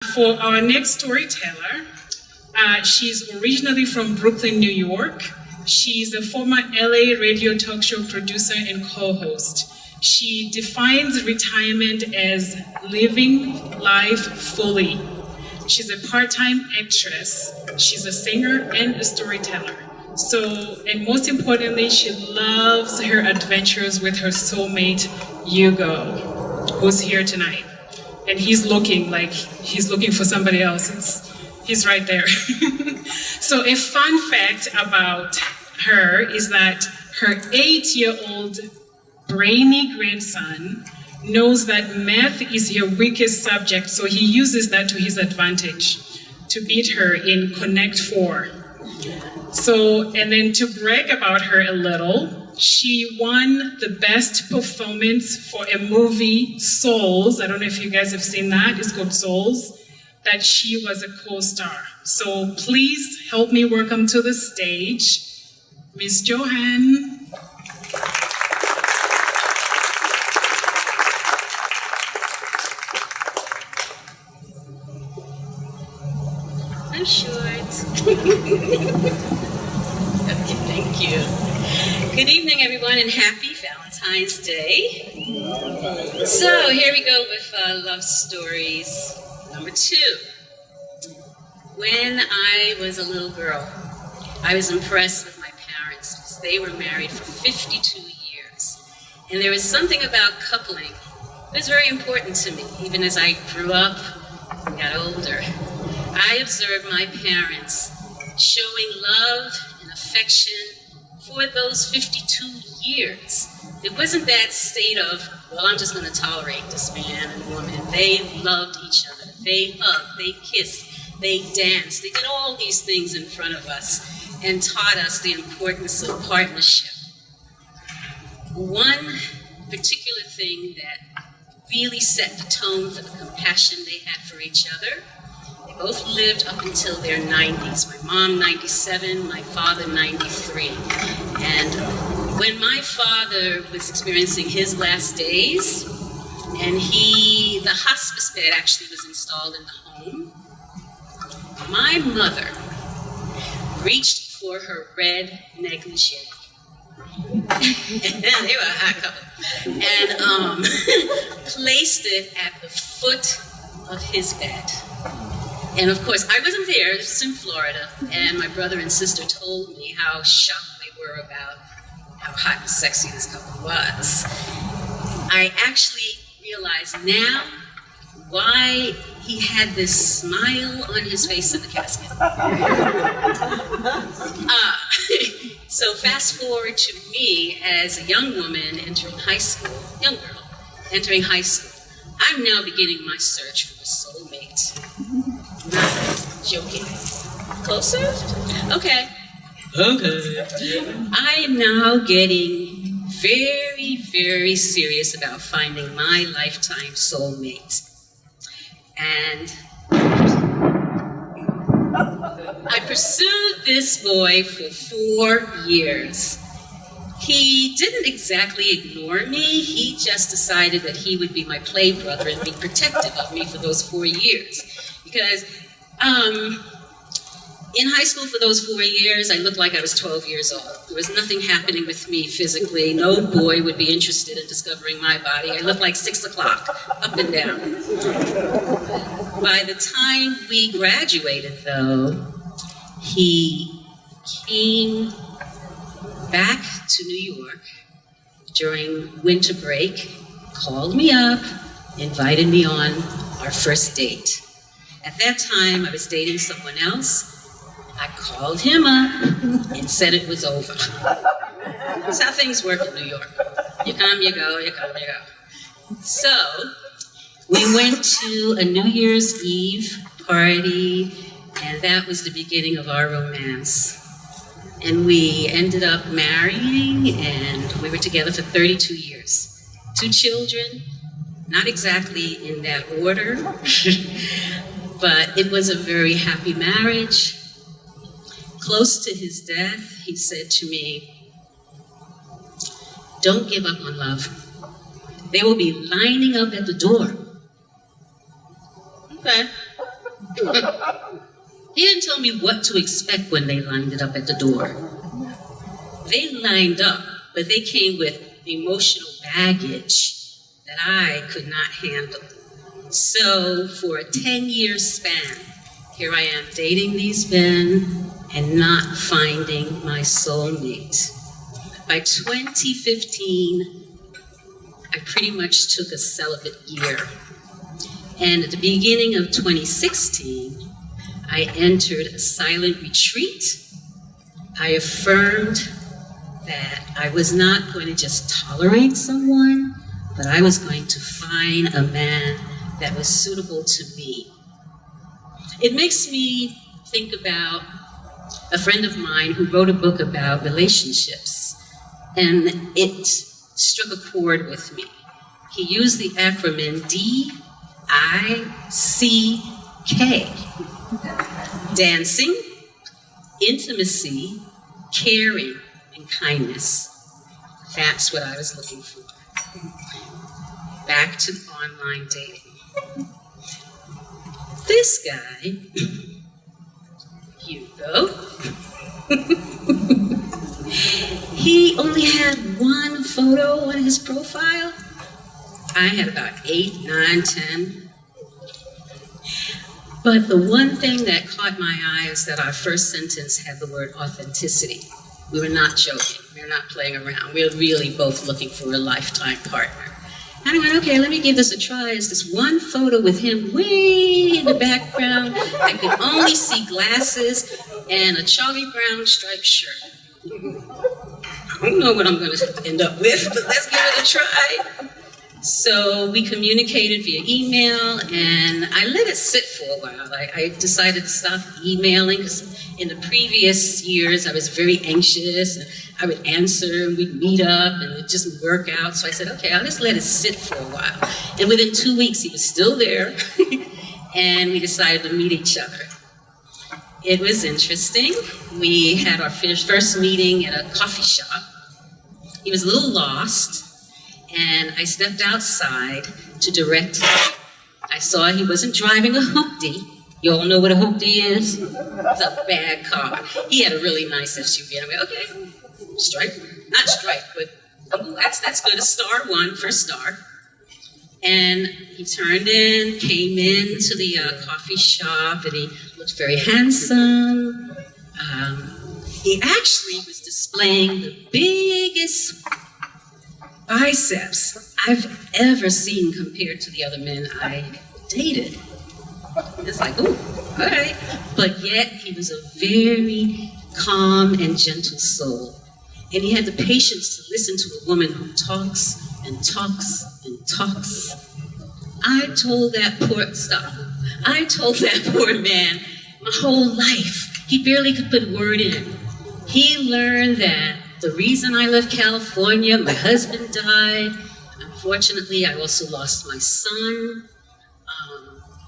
For our next storyteller, she's originally from Brooklyn, New York. She's a former LA radio talk show producer and co-host. She defines retirement as living life fully. She's a part-time actress. She's a singer and a storyteller. And most importantly, she loves her adventures with her soulmate, Hugo, who's here tonight. And he's looking for somebody else. He's right there. So a fun fact about her is that her 8-year-old brainy grandson knows that math is her weakest subject, so he uses that to his advantage to beat her in Connect 4. And then to brag about her a little, she won the best performance for a movie, Souls. I don't know if you guys have seen that. It's called Souls, that she was a co-star. So please help me welcome to the stage, Miss Johan. I'm short. Okay, thank you. Good evening, everyone, and happy Valentine's Day. So here we go with love stories number 2. When I was a little girl, I was impressed with my parents because they were married for 52 years. And there was something about coupling that was very important to me, even as I grew up and got older. I observed my parents showing love and affection for those 52 years. It wasn't that state of, well, I'm just going to tolerate this man and woman. They loved each other. They hugged, they kissed, they danced. They did all these things in front of us and taught us the importance of partnership. One particular thing that really set the tone for the compassion they had for each other, they both lived up until their 90s. My mom, 97, my father, 93. And when my father was experiencing his last days, and the hospice bed actually was installed in the home, my mother reached for her red negligee. And they were a hot couple. And placed it at the foot of his bed. And of course, I wasn't there, this was in Florida, and my brother and sister told me how shocked they were about how hot and sexy this couple was. I actually realize now why he had this smile on his face in the casket. So fast forward to me as a young woman entering high school, young girl, entering high school. I'm now beginning my search for a soulmate. Not joking. Closer? Okay. I am now getting very, very serious about finding my lifetime soulmate. And I pursued this boy for 4 years. He didn't exactly ignore me. He just decided that he would be my play brother and be protective of me for those 4 years. Because in high school for those 4 years, I looked like I was 12 years old. There was nothing happening with me physically. No boy would be interested in discovering my body. I looked like 6 o'clock, up and down. By the time we graduated, though, he came back to New York during winter break, called me up, invited me on our first date. At that time, I was dating someone else. I called him up and said it was over. That's how things work in New York. You come, you go, you come, you go. So, we went to a New Year's Eve party, and that was the beginning of our romance. And we ended up marrying, and we were together for 32 years. 2 children, not exactly in that order, but it was a very happy marriage. Close to his death, he said to me, "Don't give up on love. They will be lining up at the door." Okay. He didn't tell me what to expect when they lined it up at the door. They lined up, but they came with emotional baggage that I could not handle. So for a 10-year span, here I am dating these men and not finding my soulmate. By 2015, I pretty much took a celibate year. And at the beginning of 2016, I entered a silent retreat. I affirmed that I was not going to just tolerate someone, but I was going to find a man that was suitable to me. It makes me think about a friend of mine who wrote a book about relationships, and it struck a chord with me. He used the acronym DICK. Dancing, intimacy, caring, and kindness. That's what I was looking for. Back to online dating. This guy, Hugo, he only had one photo on his profile. I had about 8, 9, 10. But the one thing that caught my eye is that our first sentence had the word authenticity. We were not joking. We were not playing around. We were really both looking for a lifetime partner. And I went, okay, let me give this a try. It's this one photo with him way in the background. I could only see glasses and a Charlie Brown striped shirt. I don't know what I'm going to end up with, but let's give it a try. So we communicated via email, and I let it sit for a while. I decided to stop emailing because in the previous years I was very anxious. And I would answer, and we'd meet up, and it just would work out. So I said, okay, I'll just let it sit for a while. And within 2 weeks, he was still there, and we decided to meet each other. It was interesting. We had our first meeting at a coffee shop. He was a little lost. And I stepped outside to direct him. I saw he wasn't driving a hoopty. You all know what a hoopty is? It's a bad car. He had a really nice SUV. And I went, okay, stripe. Not stripe, but oh, that's good. A star one, first star. And he turned in, came into the coffee shop, and he looked very handsome. He actually was displaying the biggest biceps I've ever seen compared to the other men I dated. It's like, ooh, all right. But yet he was a very calm and gentle soul. And he had the patience to listen to a woman who talks and talks and talks. I told that poor man my whole life. He barely could put word in. He learned that the reason I left California, my husband died. Unfortunately, I also lost my son.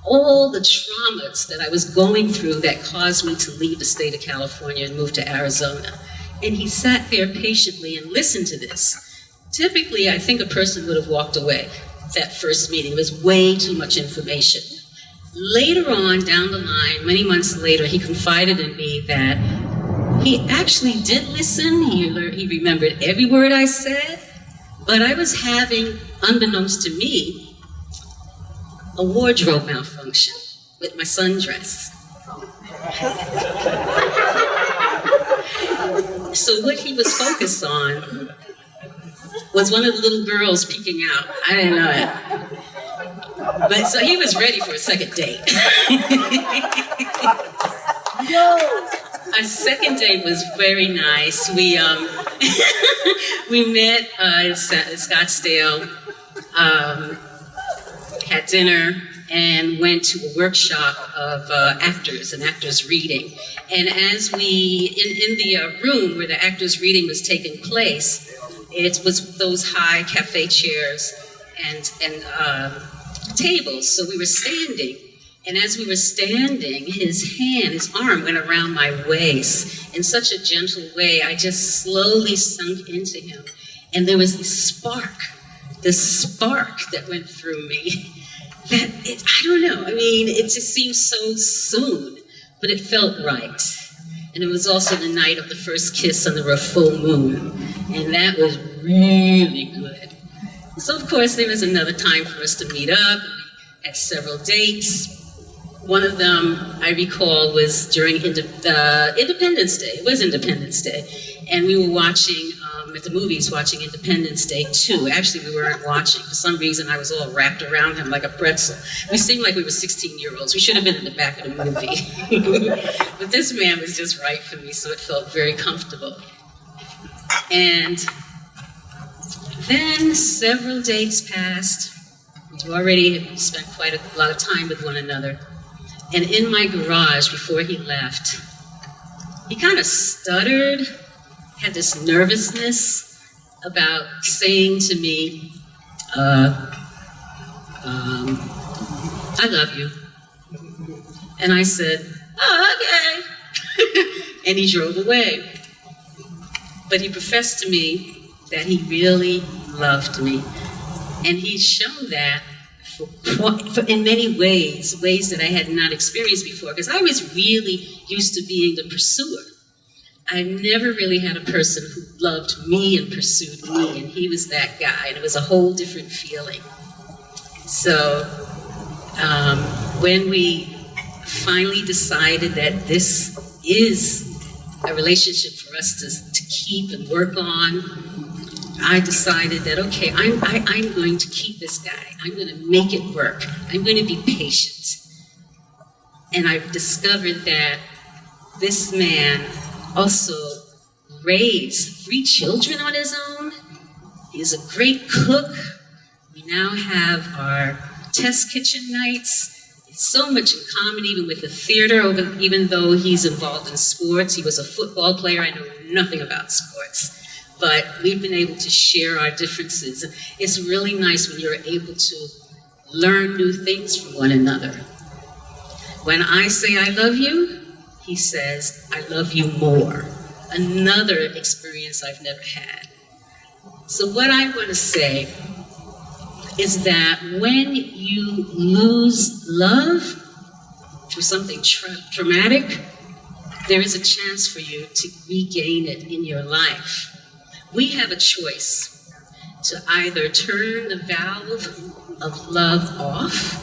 All the traumas that I was going through that caused me to leave the state of California and move to Arizona. And he sat there patiently and listened to this. Typically, I think a person would have walked away that first meeting. It was way too much information. Later on, down the line, many months later, he confided in me that he actually did listen. He remembered every word I said, but I was having, unbeknownst to me, a wardrobe malfunction with my sundress. So what he was focused on was one of the little girls peeking out. I didn't know it. But so he was ready for a second date. Our second date was very nice. We met in Scottsdale, had dinner, and went to a workshop of actors, an actors reading. And as we, in the room where the actors reading was taking place, it was those high cafe chairs and tables. So we were standing. And as we were standing, his arm went around my waist in such a gentle way. I just slowly sunk into him. And there was this spark that went through me. I don't know. I mean, it just seemed so soon, but it felt right. And it was also the night of the first kiss under a full moon, and that was really good. So, of course, there was another time for us to meet up. We had several dates. One of them, I recall, was during Independence Day. It was Independence Day. And we were watching, at the movies, watching Independence Day 2. Actually, we weren't watching. For some reason, I was all wrapped around him like a pretzel. We seemed like we were 16-year-olds. We should have been in the back of the movie. But this man was just right for me, so it felt very comfortable. And then several dates passed. We already spent quite a lot of time with one another. And in my garage, before he left, he kind of stuttered, had this nervousness about saying to me, I love you. And I said, oh, okay. And he drove away. But he professed to me that he really loved me. And he's shown that in many ways that I had not experienced before, because I was really used to being the pursuer. I never really had a person who loved me and pursued me, and he was that guy, and it was a whole different feeling. So when we finally decided that this is a relationship for us to keep and work on, I decided that, okay, I'm going to keep this guy. I'm going to make it work. I'm going to be patient. And I've discovered that this man also raised 3 children on his own. He's a great cook. We now have our test kitchen nights. It's so much in common, even with the theater, even though he's involved in sports. He was a football player. I know nothing about sports. But we've been able to share our differences. It's really nice when you're able to learn new things from one another. When I say I love you, he says, I love you more. Another experience I've never had. So what I want to say is that when you lose love through something traumatic, there is a chance for you to regain it in your life. We have a choice to either turn the valve of love off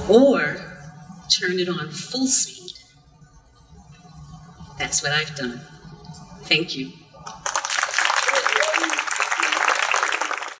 or turn it on full speed. That's what I've done. Thank you.